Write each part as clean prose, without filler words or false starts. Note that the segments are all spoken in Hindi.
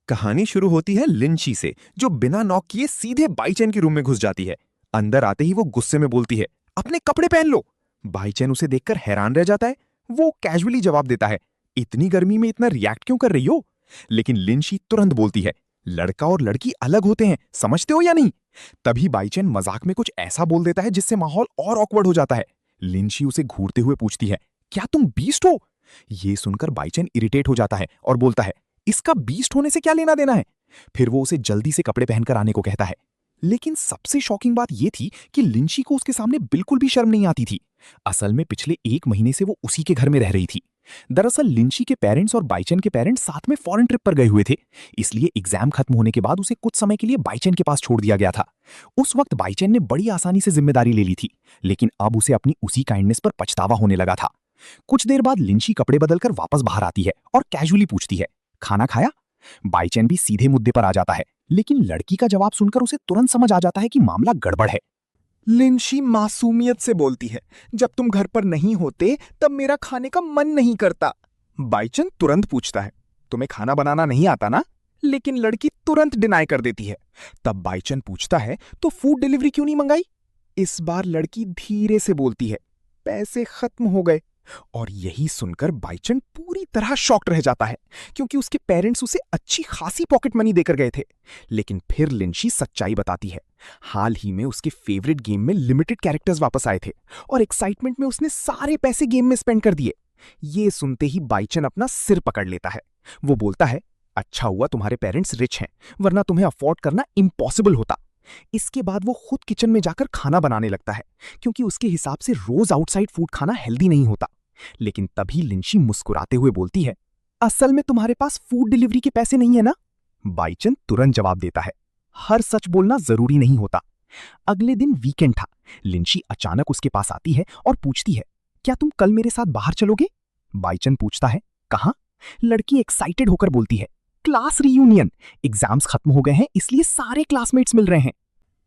कहानी शुरू होती है लिंची से, जो बिना नॉक किए सीधे बाईचैन के रूम में घुस जाती है। अंदर आते ही वो गुस्से में बोलती है, अपने कपड़े पहन लो। बाईचैन उसे देखकर हैरान रह जाता है। वो कैजुअली जवाब देता है, इतनी गर्मी में इतना रिएक्ट क्यों कर रही हो? लेकिन लिंची तुरंत बोलती है, लड़का और लड़की अलग होते हैं, समझते हो या नहीं? तभी बाईचैन मजाक में कुछ ऐसा बोल देता है जिससे माहौल और ऑकवर्ड हो जाता है। लिंची उसे घूरते हुए पूछती है, क्या तुम बीस्ट हो? ये सुनकर बाईचैन इरिटेट हो जाता है और बोलता है, इसका बीस्ट होने से क्या लेना देना है? फिर वो उसे जल्दी से कपड़े पहनकर आने को कहता है। लेकिन सबसे शॉकिंग बात यह थी कि लिंची को उसके सामने बिल्कुल भी शर्म नहीं आती थी। असल में पिछले 1 महीने से वो उसी के घर में रह रही थी। दरअसल लिंची के पेरेंट्स और बाईचैन के पेरेंट्स साथ में फॉरेन ट्रिप पर गए हुए थे, इसलिए एग्जाम खत्म होने के बाद उसे कुछ समय के लिए बाईचैन के पास छोड़ दिया गया था। उस वक्त बाईचैन ने बड़ी आसानी से जिम्मेदारी ले ली थी, लेकिन अब उसे अपनी उसी काइंडनेस पर पछतावा होने लगा था। कुछ देर बाद लिंची कपड़े बदलकर वापस बाहर आती है और कैजुअली पूछती है, खाना खाया? बाईचैन भी सीधे मुद्दे पर आ जाता है, लेकिन लड़की का जवाब सुनकर उसे तुरंत समझ आ जाता है कि मामला गड़बड़ है। लिंशी मासूमियत से बोलती है, जब तुम घर पर नहीं होते तब मेरा खाने का मन नहीं करता। बाईचैन तुरंत पूछता है, तुम्हें खाना बनाना नहीं आता ना? लेकिन लड़की तुरंत डिनाई कर देती है। तब बाईचैन पूछता है, तो फूड डिलीवरी क्यों नहीं मंगाई? इस बार लड़की धीरे से बोलती है, पैसे खत्म हो गए। और यही सुनकर बाईचैन पूरी तरह शॉक्ड रह जाता है, क्योंकि उसके पेरेंट्स उसे अच्छी खासी पॉकेट मनी देकर गए थे। लेकिन फिर लिंशी सच्चाई बताती है, हाल ही में उसके फेवरेट गेम में लिमिटेड कैरेक्टर्स वापस आए थे और एक्साइटमेंट में उसने सारे पैसे गेम में स्पेंड कर दिए। ये सुनते ही बाईचैन अपना सिर पकड़ लेता है। वो बोलता है, अच्छा हुआ तुम्हारे पेरेंट्स रिच हैं, वरना तुम्हें अफोर्ड करना इम्पॉसिबल होता। इसके बाद वो खुद किचन में जाकर खाना बनाने लगता है, क्योंकि उसके हिसाब से रोज आउटसाइड फूड खाना हेल्दी नहीं होता। लेकिन तभी लिंची मुस्कुराते हुए बोलती है, असल में तुम्हारे पास फूड डिलीवरी के पैसे नहीं है ना? बाईचैन तुरंत जवाब देता है, हर सच बोलना जरूरी नहीं होता। अगले दिन वीकेंड था। लिंची अचानक उसके पास आती है और पूछती है, क्या तुम कल मेरे साथ बाहर चलोगे? बाईचैन पूछता है, कहां? लड़की एक्साइटेड होकर बोलती है, क्लास रियूनियन। एग्जाम्स खत्म हो गए हैं, इसलिए सारे क्लासमेट्स मिल रहे हैं।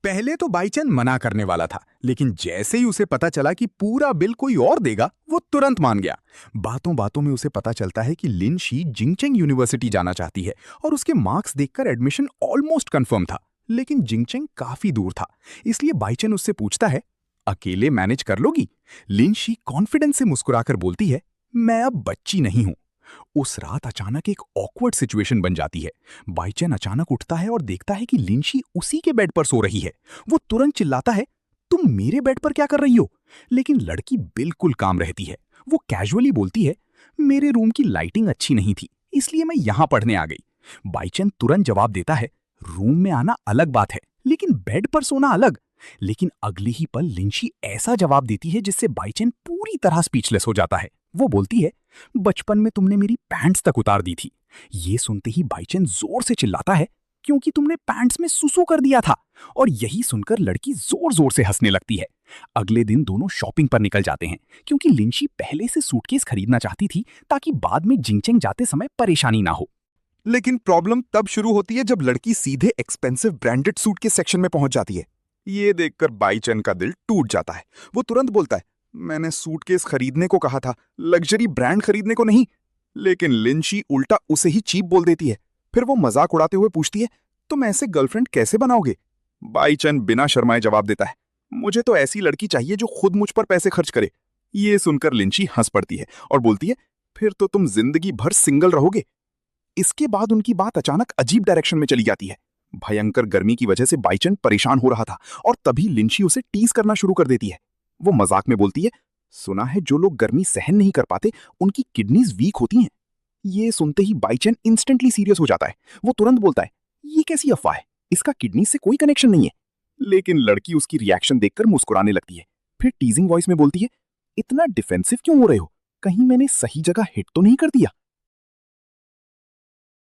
पहले तो बाईचैन मना करने वाला था, लेकिन जैसे ही उसे पता चला कि पूरा बिल कोई और देगा, वो तुरंत मान गया। बातों बातों में उसे पता चलता है कि लिंशी जिंगचेंग यूनिवर्सिटी जाना चाहती है और उसके मार्क्स देखकर एडमिशन ऑलमोस्ट कंफर्म था। लेकिन जिंगचेंग काफी दूर था, इसलिए बाईचैन उससे पूछता है, अकेले मैनेज कर लोगी? लिंशी कॉन्फिडेंस से मुस्कुराकर बोलती है, मैं अब बच्ची नहीं हूं। उस रात अचानक एक ऑकवर्ड सिचुएशन बन जाती है। बाईचैन अचानक उठता है और देखता है कि लिंशी उसी के बेड पर सो रही है। वो तुरंत चिल्लाता है, तुम मेरे बेड पर क्या कर रही हो? लेकिन लड़की बिल्कुल काम रहती है। वो कैजुअली बोलती है, मेरे रूम की लाइटिंग अच्छी नहीं थी, इसलिए मैं यहां पढ़ने आ गई। बाईचैन तुरंत जवाब देता है, रूम में आना अलग बात है, लेकिन बेड पर सोना अलग। लेकिन अगले ही पल लिंशी ऐसा जवाब देती है जिससे बाईचैन पूरी तरह स्पीचलेस हो जाता है। वो बोलती है, बचपन में तुमने मेरी पैंट्स तक उतार दी थी। ये सुनते ही बाईचैन जोर से चिल्लाता है, क्योंकि तुमने पैंट्स में सुसु कर दिया था। और यही सुनकर लड़की जोर जोर से हंसने लगती है। अगले दिन दोनों शॉपिंग पर निकल जाते हैं, क्योंकि लिंशी पहले से सूटकेस खरीदना चाहती थी ताकि बाद में जिंगचेंग जाते समय परेशानी ना हो। लेकिन प्रॉब्लम तब शुरू होती है जब लड़की सीधे एक्सपेंसिव ब्रांडेड सूट के सेक्शन में पहुंच जाती है। ये देखकर बाईचैन का दिल टूट जाता है। वो तुरंत बोलता है, मैंने सूटकेस खरीदने को कहा था, लग्जरी ब्रांड खरीदने को नहीं। लेकिन लिंशी उल्टा उसे ही चीप बोल देती है। फिर वो मजाक उड़ाते हुए पूछती है, तुम ऐसे गर्लफ्रेंड कैसे बनाओगे? बाईचैन बिना शर्माए जवाब देता है, मुझे तो ऐसी लड़की चाहिए जो खुद मुझ पर पैसे खर्च करे। ये सुनकर लिंशी हंस पड़ती है और बोलती है, फिर तो तुम जिंदगी भर सिंगल रहोगे। इसके बाद उनकी बात अचानक अजीब डायरेक्शन में चली जाती है। भयंकर गर्मी की वजह से बाईचैन परेशान हो रहा था और तभी लिंशी उसे टीज करना शुरू कर देती है। वो मजाक में बोलती है, सुना है जो लोग गर्मी सहन नहीं कर पाते उनकी किडनीज वीक होती हैं। ये सुनते ही बाईचैन इंस्टेंटली सीरियस हो जाता है। वो तुरंत बोलता है, ये कैसी अफवाह है, इसका किडनी से कोई कनेक्शन नहीं है। लेकिन लड़की उसकी रिएक्शन देखकर मुस्कुराने लगती है। फिर टीजिंग वॉइस में बोलती है, इतना डिफेंसिव क्यों हो रहे हो? कहीं मैंने सही जगह हिट तो नहीं कर दिया?